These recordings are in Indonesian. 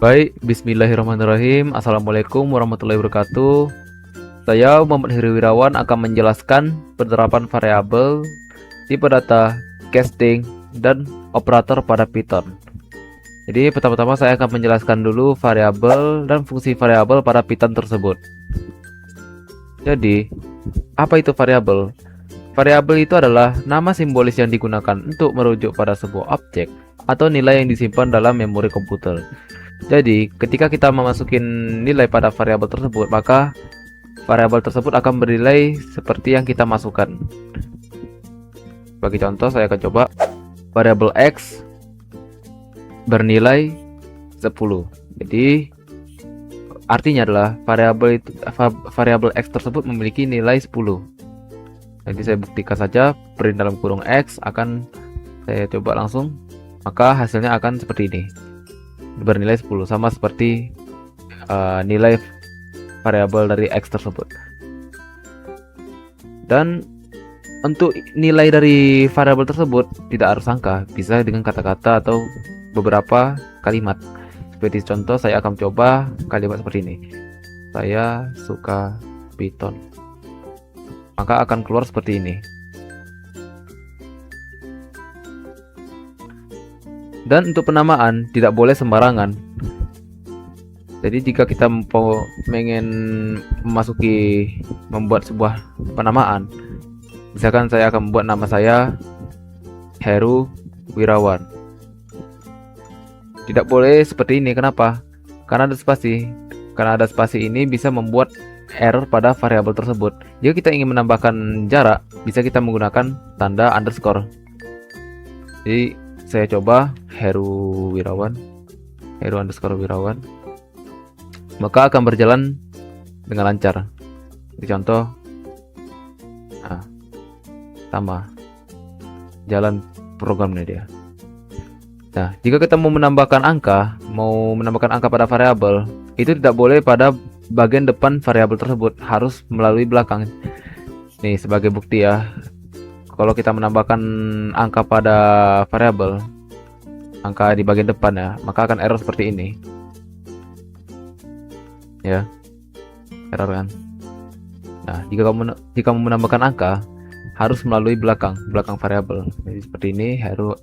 Baik, bismillahirrahmanirrahim. Assalamualaikum warahmatullahi wabarakatuh. Saya Muhammad Heri Wirawan akan menjelaskan penerapan variabel, tipe data, casting, dan operator pada Python. Jadi pertama-tama saya akan menjelaskan dulu variabel dan fungsi variabel pada Python tersebut. Jadi, apa itu variabel? Variabel itu adalah nama simbolis yang digunakan untuk merujuk pada sebuah objek atau nilai yang disimpan dalam memori komputer. Jadi, ketika kita memasukin nilai pada variabel tersebut, maka variabel tersebut akan bernilai seperti yang kita masukkan. Bagi contoh, saya akan coba variabel X bernilai 10. Jadi, artinya adalah variabel X tersebut memiliki nilai 10. Jadi saya buktikan saja, print dalam kurung X akan saya coba langsung, maka hasilnya akan seperti ini, bernilai 10, sama seperti nilai variabel dari X tersebut. Dan untuk nilai dari variabel tersebut tidak harus angka, bisa dengan kata-kata atau beberapa kalimat. Seperti contoh, saya akan coba kalimat seperti ini: saya suka Python. Maka akan keluar seperti ini. Dan untuk penamaan tidak boleh sembarangan. Jadi jika kita pengen membuat sebuah penamaan, misalkan saya akan membuat nama saya Heru Wirawan. Tidak boleh seperti ini. Kenapa? Karena ada spasi. Karena ada spasi ini bisa membuat error pada variabel tersebut. Jika kita ingin menambahkan jarak, bisa kita menggunakan tanda underscore. Jadi saya coba Heru Wirawan, Heru underscore Wirawan, maka akan berjalan dengan lancar. Jadi contoh, sama jalan programnya dia. Nah, jika kita mau menambahkan angka pada variabel, itu tidak boleh pada bagian depan variabel tersebut, harus melalui belakang. Nih sebagai bukti ya, kalau kita menambahkan angka pada variabel, angka di bagian depan ya, maka akan error seperti ini. Ya, error kan. Nah, jika kamu menambahkan angka, harus melalui belakang variabel. Jadi seperti ini, Heru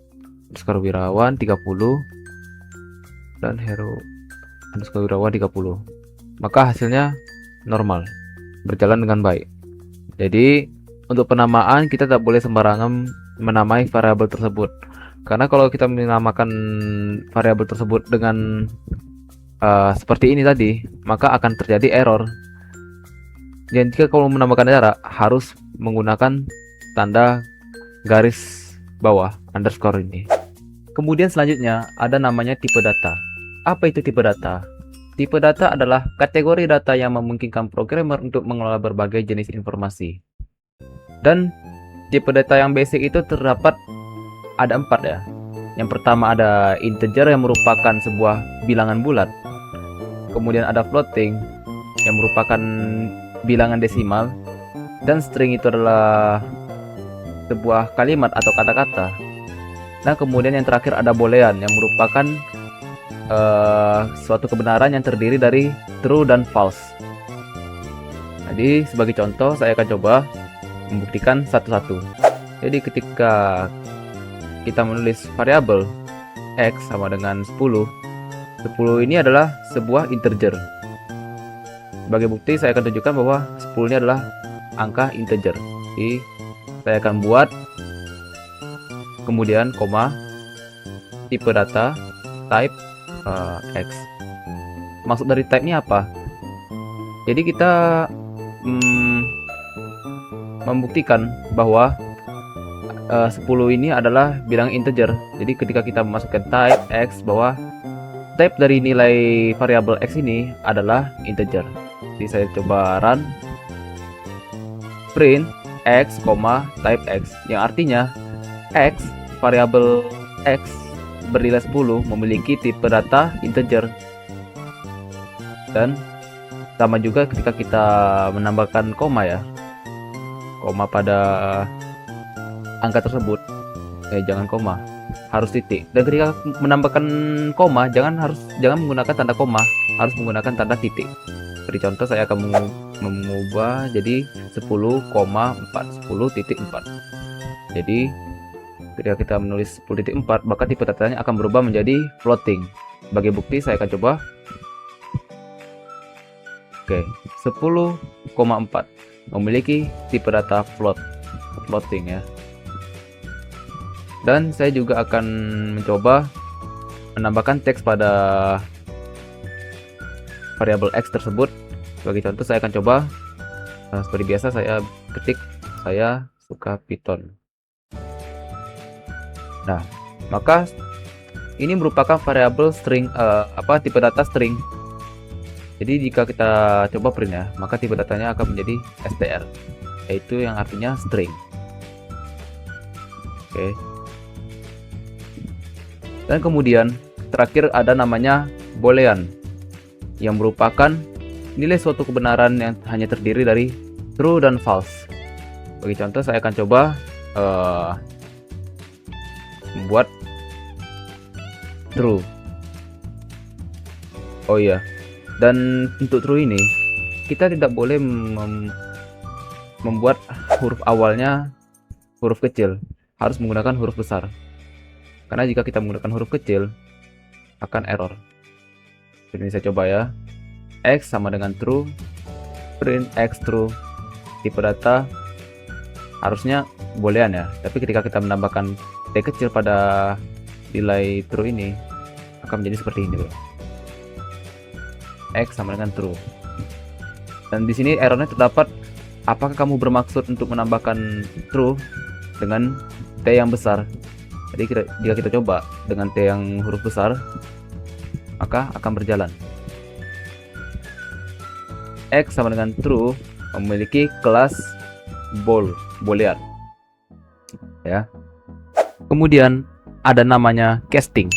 underscore Wirawan 30 dan Heru underscore Wirawan 30. Maka hasilnya normal, berjalan dengan baik. Jadi untuk penamaan kita tak boleh sembarangan menamai variabel tersebut, karena kalau kita menamakan variabel tersebut dengan seperti ini tadi, maka akan terjadi error. Dan jika kalau menambahkan jarak, harus menggunakan tanda garis bawah underscore ini. Kemudian selanjutnya ada namanya tipe data. Apa itu tipe data? Tipe data adalah kategori data yang memungkinkan programmer untuk mengelola berbagai jenis informasi. Dan tipe data yang basic itu terdapat ada 4 ya. Yang pertama ada integer yang merupakan sebuah bilangan bulat. Kemudian ada floating yang merupakan bilangan desimal. Dan string itu adalah sebuah kalimat atau kata-kata. Nah, kemudian yang terakhir ada boolean yang merupakan suatu kebenaran yang terdiri dari true dan false. Jadi sebagai contoh, saya akan coba membuktikan satu-satu. Jadi ketika kita menulis variabel X sama dengan 10 ini adalah sebuah integer. Sebagai bukti saya akan tunjukkan bahwa 10 ini adalah angka integer. Jadi saya akan buat kemudian koma, tipe data, type X. Maksud dari type ini apa? Jadi kita membuktikan bahwa 10 ini adalah bilangan integer. Jadi ketika kita memasukkan type X, bahwa type dari nilai variabel X ini adalah integer. Jadi saya coba run, print X, type X, yang artinya X, variabel X bernilai 10 memiliki tipe data integer. Dan sama juga ketika kita menambahkan koma ya, koma pada angka tersebut, jangan koma, harus titik. Dan ketika menambahkan koma, jangan menggunakan tanda koma, harus menggunakan tanda titik. Seperti contoh, saya akan mengubah jadi 10,4, 10.4. Jadi ketika kita menulis 10.4, maka tipe datanya akan berubah menjadi floating. Sebagai bukti saya akan coba. Oke, 10,4 memiliki tipe data floating ya. Dan saya juga akan mencoba menambahkan teks pada variabel x tersebut. Sebagai contoh, saya akan coba seperti biasa saya ketik saya suka Python. Nah, maka ini merupakan variabel string tipe data string. Jadi jika kita coba print ya, maka tipe datanya akan menjadi str, yaitu yang artinya string. Oke. Dan kemudian terakhir ada namanya boolean, yang merupakan nilai suatu kebenaran yang hanya terdiri dari true dan false. Bagi contoh, saya akan coba membuat true. Oh iya, dan untuk true ini kita tidak boleh membuat huruf awalnya huruf kecil, harus menggunakan huruf besar. Karena jika kita menggunakan huruf kecil akan error. Jadi saya coba ya. X sama dengan true, print x true. Tipe data harusnya boolean ya, tapi ketika kita menambahkan t kecil pada nilai true ini akan menjadi seperti ini loh. X sama dengan true. Dan di sini errornya terdapat, apakah kamu bermaksud untuk menambahkan true dengan t yang besar? Jadi jika kita coba dengan t yang huruf besar, maka akan berjalan. X sama dengan true memiliki kelas boolean ya. Kemudian ada namanya casting.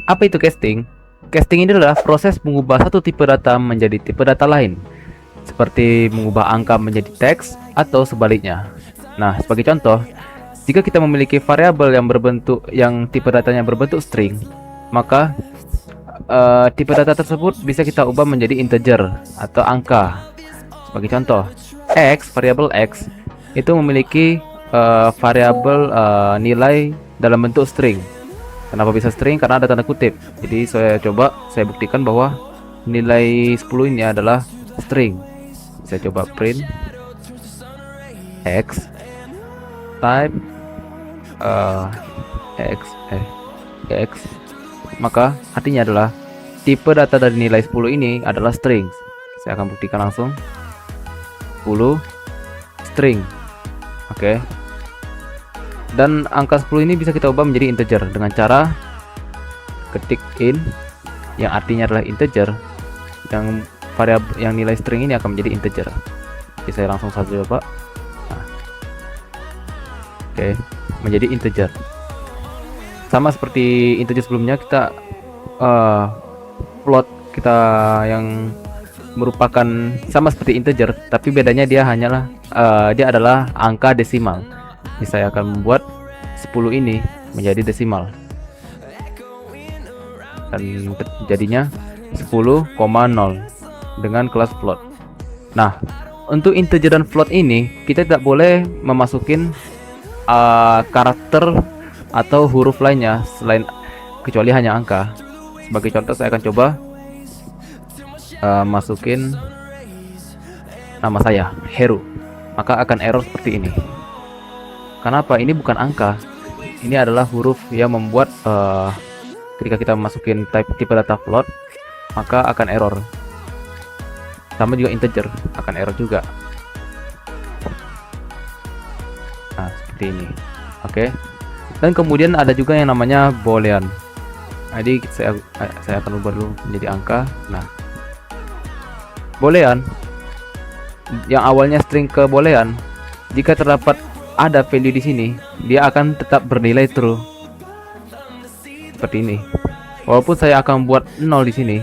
Apa itu casting? Casting ini adalah proses mengubah satu tipe data menjadi tipe data lain, seperti mengubah angka menjadi teks atau sebaliknya. Nah, sebagai contoh, jika kita memiliki variabel yang tipe datanya berbentuk string, maka tipe data tersebut bisa kita ubah menjadi integer atau angka. Sebagai contoh, variabel x itu memiliki variabel nilai dalam bentuk string. Kenapa bisa string? Karena ada tanda kutip. Jadi saya buktikan bahwa nilai 10 ini adalah string. Saya coba print x type x, maka artinya adalah tipe data dari nilai 10 ini adalah string. Saya akan buktikan langsung. 10 string. Oke. Dan angka 10 ini bisa kita ubah menjadi integer dengan cara ketik in, yang artinya adalah integer, yang variabel yang nilai string ini akan menjadi integer. Jadi saya langsung saja coba. Nah. Oke, menjadi integer. Sama seperti integer sebelumnya, kita float kita yang merupakan sama seperti integer, tapi bedanya dia adalah angka desimal. Jadi saya akan membuat 10 ini menjadi desimal, dan jadinya 10,0 dengan kelas float. Nah, untuk integer dan float ini kita tidak boleh memasukin karakter atau huruf lainnya kecuali hanya angka. Sebagai contoh, saya akan coba masukin nama saya Heru, maka akan error seperti ini. Kenapa? Ini bukan angka, ini adalah huruf yang membuat ketika kita masukin tipe data float, maka akan error. Sama juga integer akan error juga. Nah, seperti ini. Oke. Dan kemudian ada juga yang namanya boolean. Jadi saya akan ubah dulu menjadi angka. Nah, boolean yang awalnya string ke boolean, jika terdapat ada value di sini, dia akan tetap bernilai true. Seperti ini. Walaupun saya akan buat 0 di sini,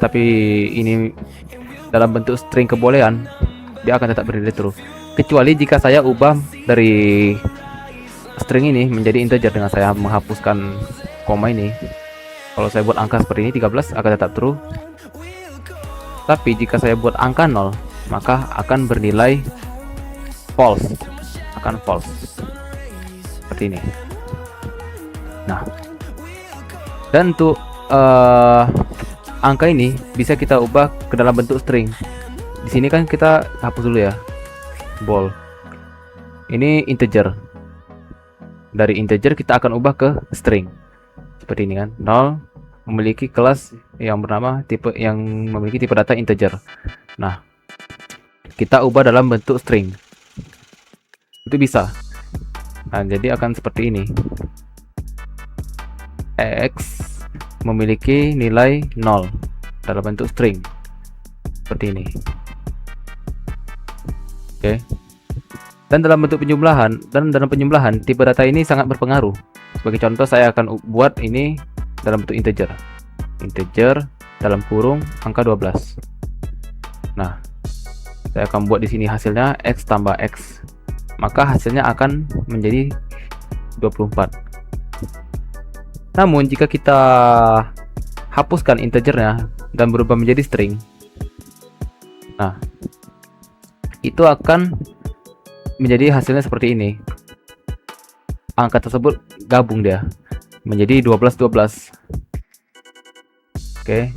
tapi ini dalam bentuk string ke boolean, dia akan tetap bernilai true. Kecuali jika saya ubah dari string ini menjadi integer dengan saya menghapuskan koma ini. Kalau saya buat angka seperti ini 13 akan tetap true. Tapi jika saya buat angka 0, maka akan bernilai false. Akan false. Seperti ini. Nah, dan untuk angka ini bisa kita ubah ke dalam bentuk string. Di sini kan kita hapus dulu ya. Ball. Ini integer. Dari integer kita akan ubah ke string. Seperti ini kan. 0 memiliki kelas yang bernama tipe yang memiliki tipe data integer. Nah, kita ubah dalam bentuk string. Itu bisa. Nah, jadi akan seperti ini. X memiliki nilai 0 dalam bentuk string. Seperti ini. Oke. Dan dalam bentuk penjumlahan, tipe data ini sangat berpengaruh. Sebagai contoh, saya akan buat ini dalam bentuk integer. Integer dalam kurung angka 12. Nah, saya akan buat di sini hasilnya X tambah X. Maka hasilnya akan menjadi 24. Namun jika kita hapuskan integernya dan berubah menjadi string, nah, itu akan menjadi hasilnya seperti ini. Angka tersebut gabung dia menjadi 12. Oke.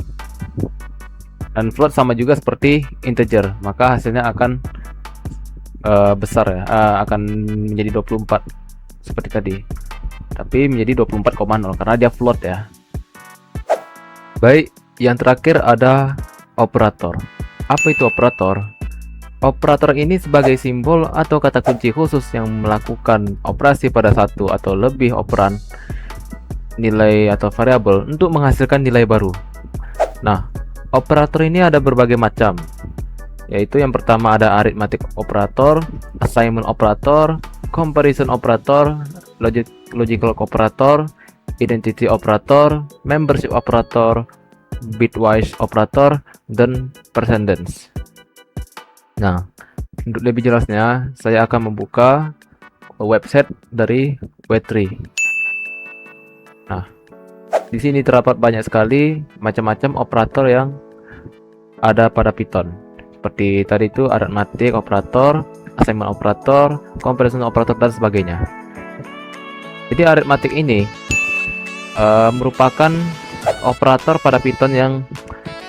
Dan float sama juga seperti integer, maka hasilnya akan besar ya, akan menjadi 24 seperti tadi. Tapi menjadi 24,0 karena dia float ya. Baik, yang terakhir ada operator. Apa itu operator? Operator ini sebagai simbol atau kata kunci khusus yang melakukan operasi pada satu atau lebih operan nilai atau variabel untuk menghasilkan nilai baru. Nah, operator ini ada berbagai macam, yaitu yang pertama ada arithmetic operator, assignment operator, comparison operator, logical operator, identity operator, membership operator, bitwise operator, dan precedence. Nah, untuk lebih jelasnya saya akan membuka website dari W3. Nah, di sini terdapat banyak sekali macam-macam operator yang ada pada Python. Seperti tadi itu arithmetic operator, assignment operator, comparison operator, dan sebagainya. Jadi arithmetic ini merupakan operator pada Python yang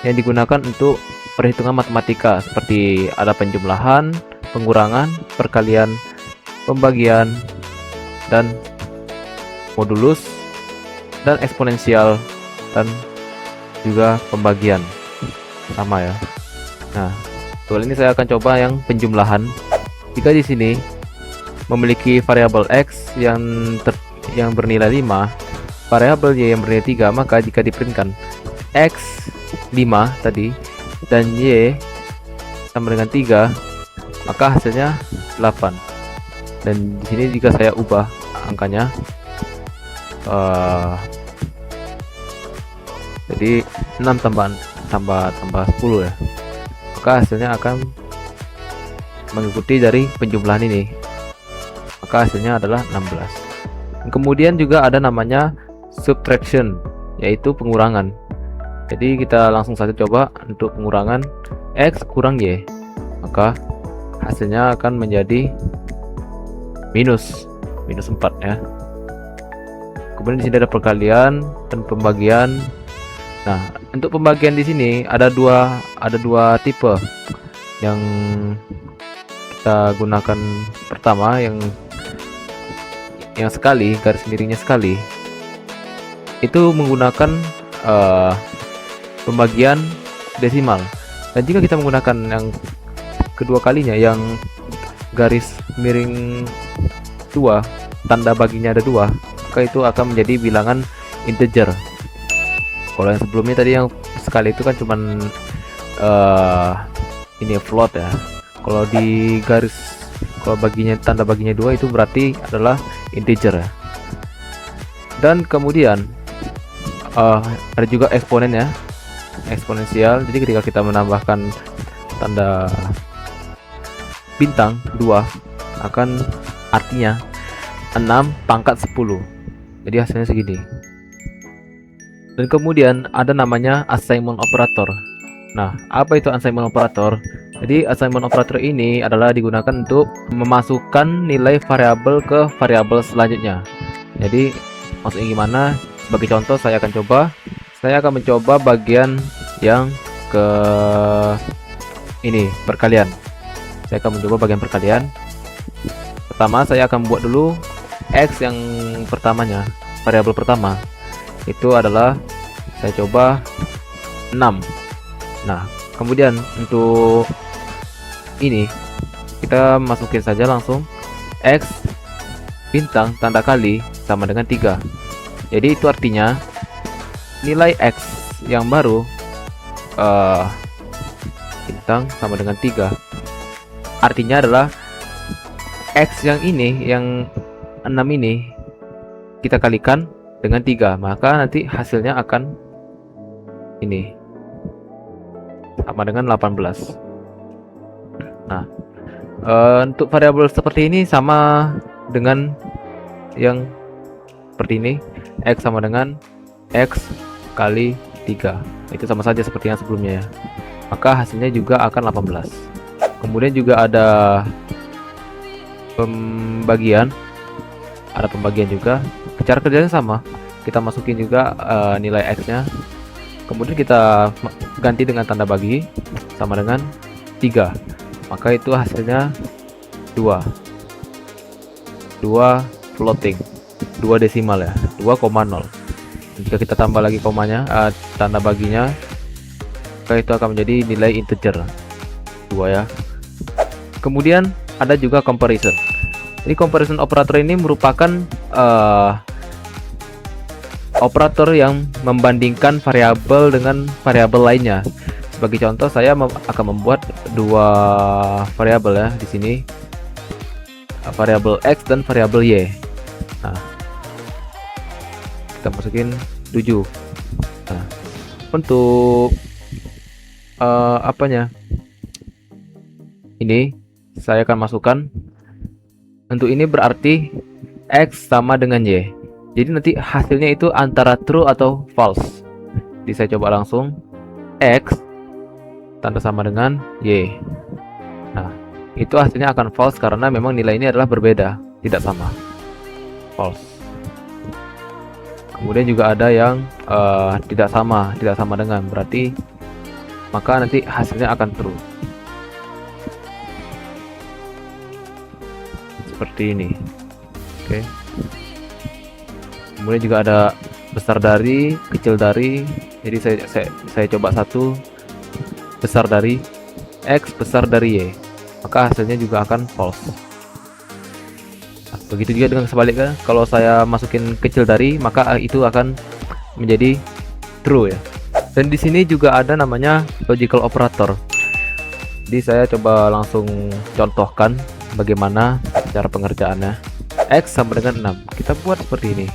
digunakan untuk perhitungan matematika, seperti ada penjumlahan, pengurangan, perkalian, pembagian, dan modulus, dan eksponensial, dan juga pembagian. Sama ya. Nah, soal ini saya akan coba yang penjumlahan. Jika di sini memiliki variabel X yang bernilai 5, variabel Y yang bernilai 3, maka jika diprintkan X 5 tadi dan Y sama dengan 3, maka hasilnya 8. Dan di sini jika saya ubah angkanya jadi 6 tambah 10 ya, maka hasilnya akan mengikuti dari penjumlahan ini, maka hasilnya adalah 16. Kemudian juga ada namanya subtraction, yaitu pengurangan. Jadi kita langsung saja coba untuk pengurangan X kurang Y, maka hasilnya akan menjadi minus 4 ya. Kemudian di sini ada perkalian dan pembagian. Nah, untuk pembagian di sini ada dua tipe yang kita gunakan. Pertama yang sekali, garis miringnya sekali, itu menggunakan pembagian desimal. Dan jika kita menggunakan yang kedua kalinya, yang garis miring 2, tanda baginya ada 2, maka itu akan menjadi bilangan integer. Kalau yang sebelumnya tadi yang sekali itu kan cuman ini float ya. Kalau di garis, kalau baginya, tanda baginya 2, itu berarti adalah integer ya. Dan kemudian ada juga eksponen ya, eksponensial. Jadi ketika kita menambahkan tanda bintang 2, akan artinya 6 pangkat 10. Jadi hasilnya segini. Dan kemudian ada namanya assignment operator. Nah, apa itu assignment operator? Jadi assignment operator ini adalah digunakan untuk memasukkan nilai variabel ke variabel selanjutnya. Jadi maksudnya gimana? Sebagai contoh saya akan mencoba bagian yang ke ini, perkalian. Saya akan mencoba bagian perkalian. Pertama saya akan buat dulu X yang pertamanya, variabel pertama. Itu adalah saya coba 6. Nah, kemudian untuk ini kita masukin saja langsung X bintang tanda kali sama dengan 3. Jadi itu artinya nilai X yang baru bintang sama dengan 3. Artinya adalah X yang ini, yang 6 ini kita kalikan dengan 3, maka nanti hasilnya akan ini sama dengan 18. Nah, untuk variabel seperti ini sama dengan yang seperti ini, X sama dengan X kali 3. Itu sama saja seperti yang sebelumnya ya. Maka hasilnya juga akan 18. Kemudian juga ada pembagian juga. Cara kerjanya sama, kita masukin juga nilai X nya, kemudian kita ganti dengan tanda bagi sama dengan 3, maka itu hasilnya 2 floating, 2 desimal ya, 2,0. Jika kita tambah lagi komanya, tanda baginya, maka itu akan menjadi nilai integer 2 ya. Kemudian ada juga comparison. Jadi comparison operator ini merupakan operator yang membandingkan variabel dengan variabel lainnya. Sebagai contoh, saya akan membuat dua variabel ya di sini, variabel X dan variabel Y. Nah, kita masukin 7. Nah, untuk apanya? Ini saya akan masukkan. Untuk ini berarti X sama dengan Y. Jadi nanti hasilnya itu antara true atau false. Jadi saya coba langsung X tanda sama dengan Y. Nah, itu hasilnya akan false karena memang nilai ini adalah berbeda, tidak sama. False. Kemudian juga ada yang tidak sama dengan, berarti maka nanti hasilnya akan true. Seperti ini. Oke. Kemudian juga ada besar dari, kecil dari. Jadi saya coba satu, besar dari X, besar dari Y, maka hasilnya juga akan false. Nah, begitu juga dengan sebaliknya, kalau saya masukin kecil dari, maka itu akan menjadi true ya. Dan di sini juga ada namanya logical operator. Jadi saya coba langsung contohkan bagaimana cara pengerjaannya. X sama dengan 6. Kita buat seperti ini.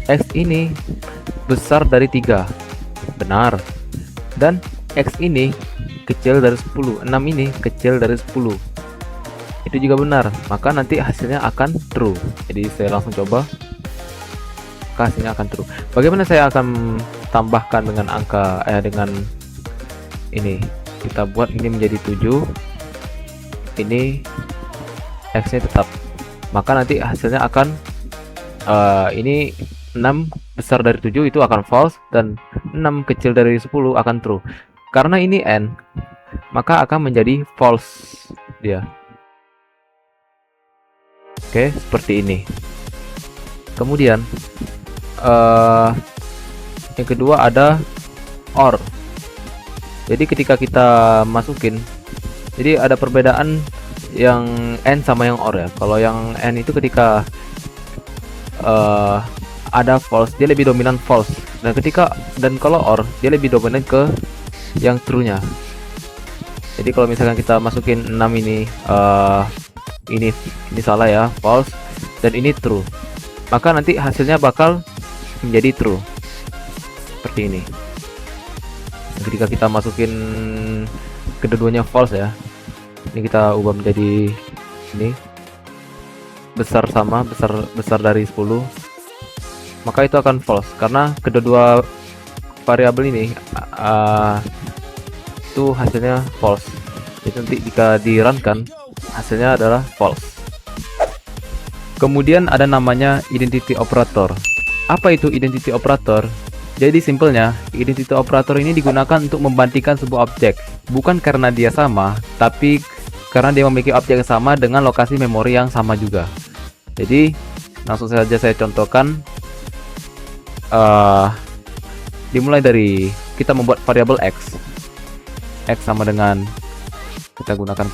X ini besar dari 3. Benar. Dan X ini kecil dari 10. 6 ini kecil dari 10. Itu juga benar. Maka nanti hasilnya akan true. Jadi saya langsung coba. Maka hasilnya akan true. Bagaimana saya akan tambahkan dengan angka dengan ini. Kita buat ini menjadi 7. Ini X nya tetap, maka nanti hasilnya akan ini 6 besar dari 7 itu akan false, dan 6 kecil dari 10 akan true. Karena ini N, maka akan menjadi false dia. Oke, seperti ini. Kemudian yang kedua ada OR. Jadi ketika kita masukin, jadi ada perbedaan yang N sama yang OR ya. Kalau yang N itu ketika ada false, dia lebih dominan false. Dan kalau OR, dia lebih dominan ke yang true-nya. Jadi kalau misalkan kita masukin 6 ini ini salah ya, false, dan ini true, maka nanti hasilnya bakal menjadi true. Seperti ini. Ketika kita masukin kedua-duanya false ya, ini kita ubah menjadi ini, besar sama besar dari 10, maka itu akan false karena kedua variabel ini itu hasilnya false. Jadi nanti jika di run kan hasilnya adalah false. Kemudian ada namanya identity operator. Apa itu identity operator? Jadi simpelnya, identity operator ini digunakan untuk membandingkan sebuah objek, bukan karena dia sama, tapi karena dia memiliki objek yang sama dengan lokasi memori yang sama juga. Jadi langsung saja saya contohkan. Dimulai dari kita membuat variabel x sama dengan kita gunakan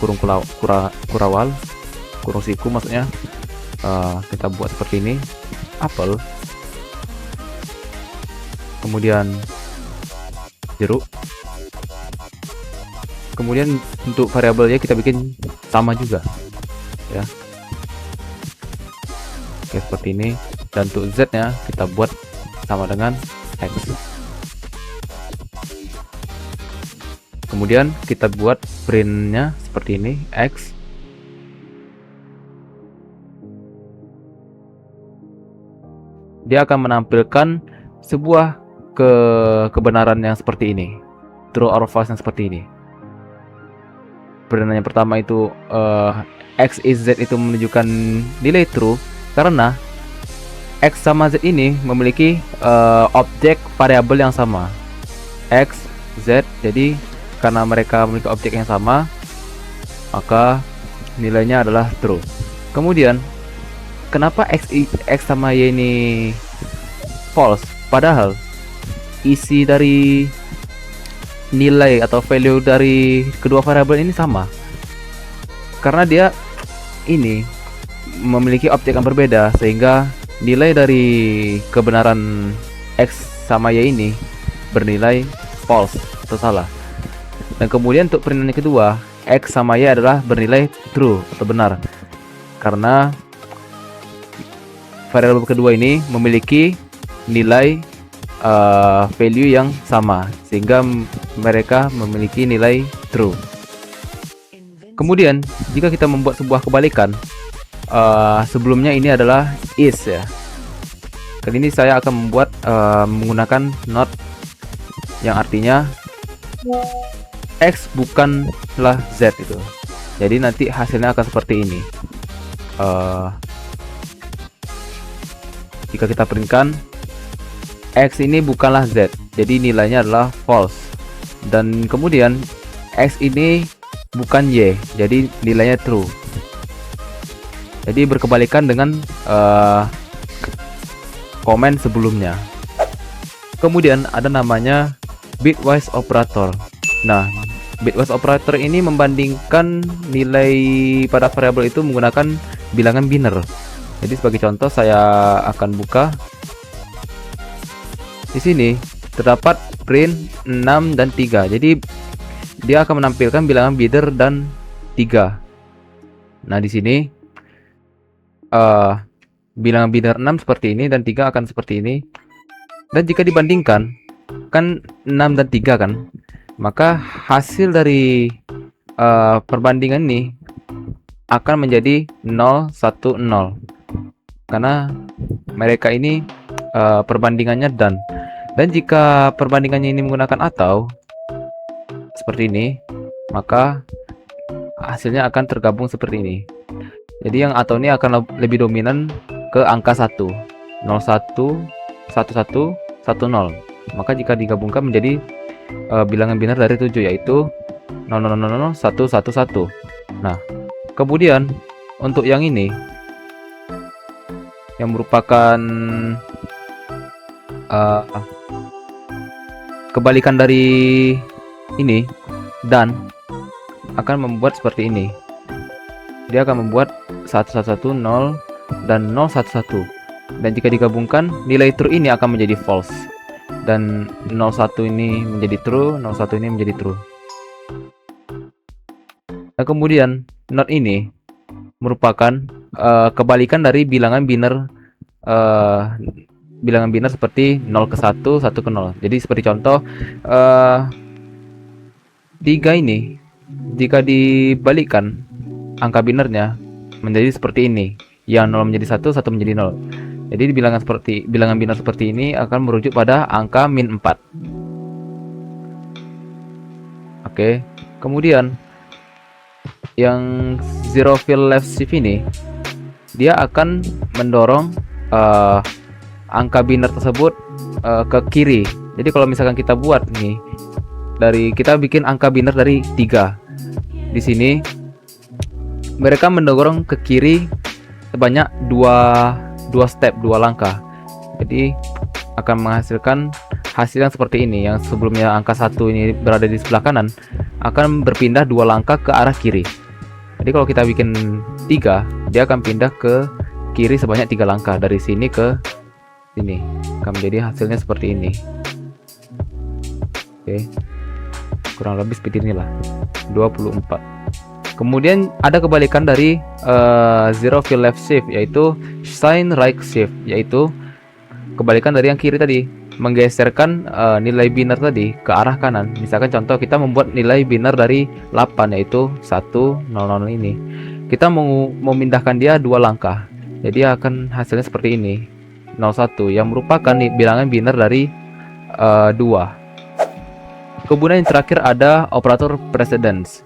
kurawal, kurung siku maksudnya. Kita buat seperti ini, apel, kemudian jeruk, kemudian untuk variabelnya kita bikin sama juga ya. Oke, seperti ini. Dan untuk z nya kita buat sama dengan x. Kemudian kita buat printnya seperti ini, x. Dia akan menampilkan sebuah kebenaran yang seperti ini, true or false yang seperti ini. Print yang pertama itu x is z itu menunjukkan nilai true karena x sama z ini memiliki objek variabel yang sama, x, z. Jadi karena mereka memiliki objek yang sama, maka nilainya adalah true. Kemudian kenapa x sama y ini false? Padahal isi dari nilai atau value dari kedua variabel ini sama. Karena dia ini memiliki objek yang berbeda, sehingga nilai dari kebenaran x sama y ini bernilai false atau salah. Dan kemudian untuk perintahan kedua, x sama y adalah bernilai true atau benar. Karena variabel kedua ini memiliki nilai value yang sama, sehingga mereka memiliki nilai true. Kemudian jika kita membuat sebuah kebalikan, sebelumnya ini adalah is ya. Kali ini saya akan membuat menggunakan not, yang artinya x bukanlah z itu. Jadi nanti hasilnya akan seperti ini. Jika kita printkan x ini bukanlah z, jadi nilainya adalah false. Dan kemudian x ini bukan y, jadi nilainya true. Jadi berkebalikan dengan komen sebelumnya. Kemudian ada namanya bitwise operator. Nah, bitwise operator ini membandingkan nilai pada variabel itu menggunakan bilangan biner. Jadi sebagai contoh saya akan buka. Di sini terdapat print 6 dan 3. Jadi dia akan menampilkan bilangan biner dan 3. Nah, di sini bilangan biner 6 seperti ini dan 3 akan seperti ini. Dan jika dibandingkan kan 6 dan 3 kan, maka hasil dari perbandingan ini akan menjadi 0, 1, 0. Karena mereka ini perbandingannya dan jika perbandingannya ini menggunakan atau seperti ini, maka hasilnya akan tergabung seperti ini. Jadi yang atau ini akan lebih dominan ke angka 1, 01, 11, 10. Maka jika digabungkan menjadi bilangan biner dari 7, yaitu 0000 111. Nah, kemudian untuk yang ini yang merupakan kebalikan dari ini, dan akan membuat seperti ini. Dia akan membuat 111 0 dan 011. Dan jika digabungkan, nilai true ini akan menjadi false. Dan 01 ini menjadi true, 01 ini menjadi true. Nah, kemudian not ini merupakan kebalikan dari bilangan biner seperti 0 ke 1, 1 ke 0. Jadi seperti contoh 3 ini jika dibalikkan angka binernya menjadi seperti ini. yang 0 menjadi 1, 1 menjadi 0. Jadi di bilangan biner seperti ini akan merujuk pada angka min 4. Oke. Kemudian yang zero fill left shift ini dia akan mendorong angka biner tersebut ke kiri. Jadi kalau misalkan kita buat nih, kita bikin angka biner dari 3. Di sini mereka mendorong ke kiri sebanyak 2 langkah. Jadi akan menghasilkan hasil yang seperti ini. Yang sebelumnya angka 1 ini berada di sebelah kanan akan berpindah 2 langkah ke arah kiri. Jadi kalau kita bikin 3, dia akan pindah ke kiri sebanyak 3 langkah dari sini ke sini. Akan menjadi hasilnya seperti ini. Oke. Kurang lebih seperti inilah. 24. Kemudian ada kebalikan dari zero fill left shift, yaitu sign right shift, yaitu kebalikan dari yang kiri tadi, menggeserkan nilai biner tadi ke arah kanan. Misalkan contoh kita membuat nilai biner dari 8, yaitu 100 ini. Kita mau memindahkan dia 2 langkah. Jadi akan hasilnya seperti ini. 01 yang merupakan bilangan biner dari 2. Kemudian yang terakhir ada operator precedence.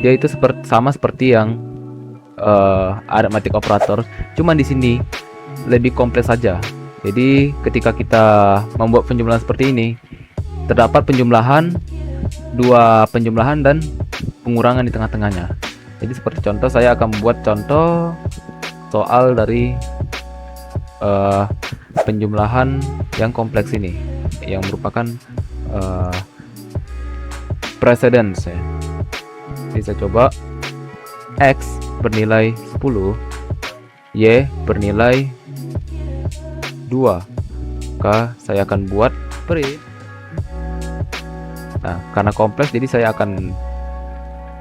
Dia itu sama seperti yang arithmetic operator, cuman di sini lebih kompleks saja. Jadi ketika kita membuat penjumlahan seperti ini, terdapat penjumlahan, 2 penjumlahan dan pengurangan di tengah-tengahnya. Jadi seperti contoh, saya akan membuat contoh soal dari penjumlahan yang kompleks ini, yang merupakan precedence ya. Jadi saya coba X bernilai 10, Y bernilai 2, maka saya akan buat print. Nah, karena kompleks jadi saya akan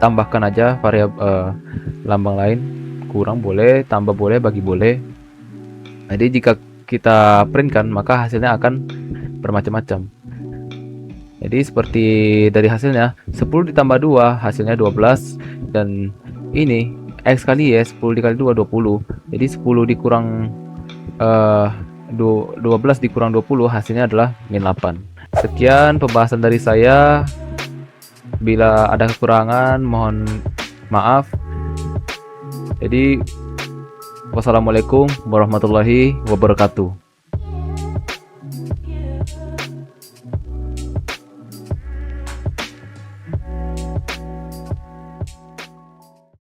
tambahkan aja variabel lambang lain, kurang boleh, tambah boleh, bagi boleh. Jadi jika kita printkan maka hasilnya akan bermacam-macam. Jadi seperti dari hasilnya 10 ditambah 2 hasilnya 12, dan ini X kali Y 10 dikali 2 20. Jadi 10 dikurang 12 dikurang 20 hasilnya adalah min 8. Sekian pembahasan dari saya. Bila ada kekurangan mohon maaf. Jadi wassalamualaikum warahmatullahi wabarakatuh.